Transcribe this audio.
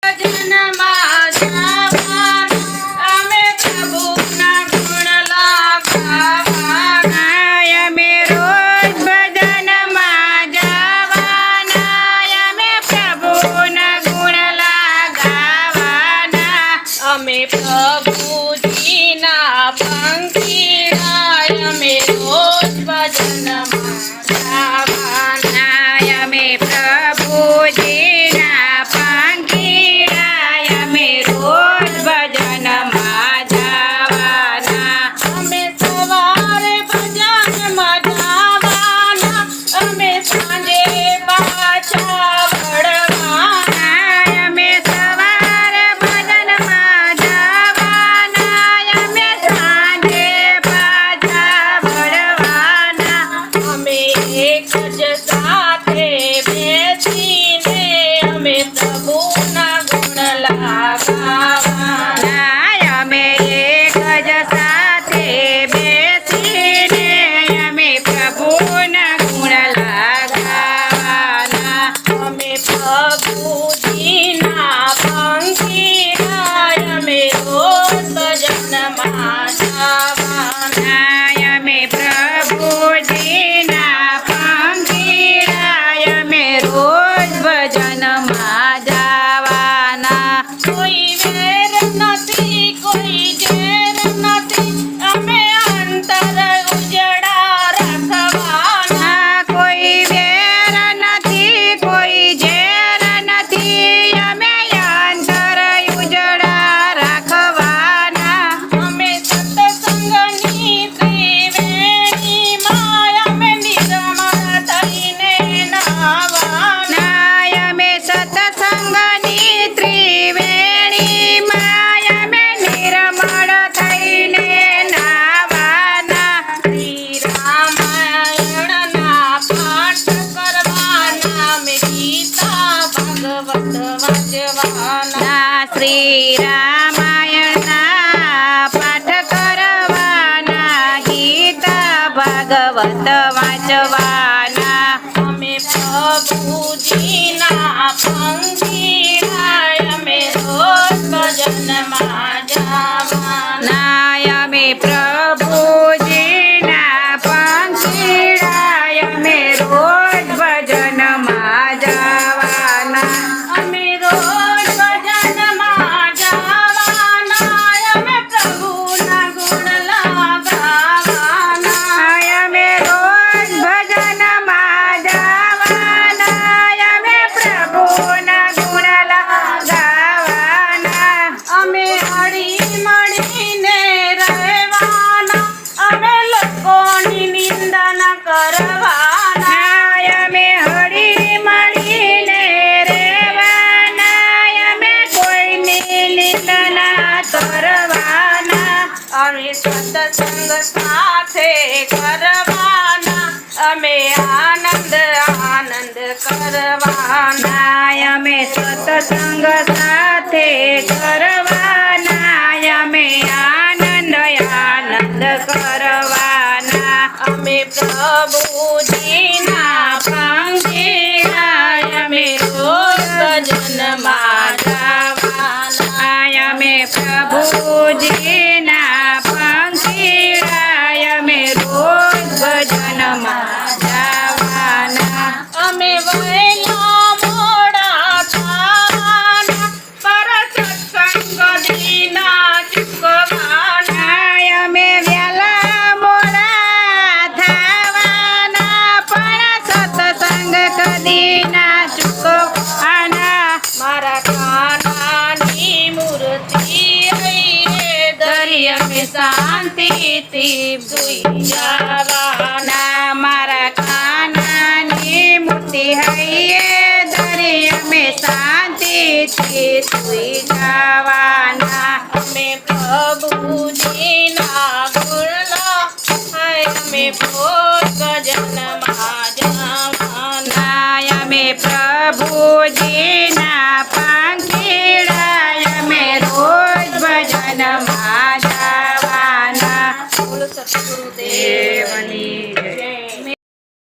ભજનમાં જવાના અમે પ્રભુના ગુણ ગાવાના અમે રોજ ભજનમાં જવાના અમે પ્રભુના ગુણ ગાવાના અમે પ્રભુજીના પંખીડા અમે રોજ ભજનમાં જવાના અમે પ્રભુજીના પંખીડા અમે રોજ ભજનમાં જવાના અમે સવારે ભજનમાં જવાના અમે સાંજે પાછા વળવાના અમે સવારે ભજનમાં જવાના અમે સાંજે પાછા વળવાના અમે એક જ સાથે બેસીને અમે પ્રભુના ગુણ ગાવાના અમે એક જ સાથે બેસીને અમે પ્રભુના ગુણ ગાવાના અમે પ્રભુજીના પંખીડા અમે રોજ ભજનમાં જવાના અમે પ્રભુજીના પંખીડા અમે રોજ ભજનમાં જવાના કોઈ વેર નથી કોઈ ઝેર નથી અમે અંતર ઉજળા રાખવાના કોઈ વેર નથી કોઈ ઝેર નથી અમે અંતર ઉજળા રાખવાના અમે સત્સંગની ત્રિવેણીમાં અમે નિર્મળ થઈને નાવાના અમે સત્સંગની ત્રિવેણીમાં અમે નિર્મળ થઈને નાવાના શ્રી રામાયણના પાઠ કરવાના અમે ગીતા ભાગવત વાંચવાના શ્રી રામાયણના પાઠ કરવાના ગીતા ભાગવત વાંચવાના અમે પ્રભુજીના પંખીડા અમે રોજ ભજનમાં જવાના અમે પ્રભુજીના પંખીડા અમે રોજ ભજનમાં જવાના અમે રોજ ભજનમાં જવાના અમે પ્રભુના ગુણ ગાવાના અમે રોજ ભજનમાં જવાના અમે પ્રભુના ગુણ ગાવાના અમે હળી મળીને રહેવાના અમે લોકોની નિંદા ન કરવાના અમે હળી મળીને રહેવાના અમે કોઈની નિંદા ન કરવાના અમે સત્સંગ સાથે કરવાના અમે આનંદ કરવાના અમે સત્સંગ સાથે કરવાના અમે આનંદ કરવાના અમે પ્રભુજીના પંખીડા અમે રોજ ભજનમાં જવાના અમે પ્રભુજીના પંખીડા અમે રોજ ભજનમાં જવાના અમે વહેલા મોડા થવાના પર સત્સંગ દીના ચૂકવાના અમે વહેલા મોડા થવાના પણ સત્સંગ કદી ના ચૂકવાના મારા કાનાની મૂર્તિ ધરી અમે શાંતિથી સુઈ જવાના મારા કાનાની મૂર્તિ હૈયે ધરી અમે શાંતિથી સુઈ જવાના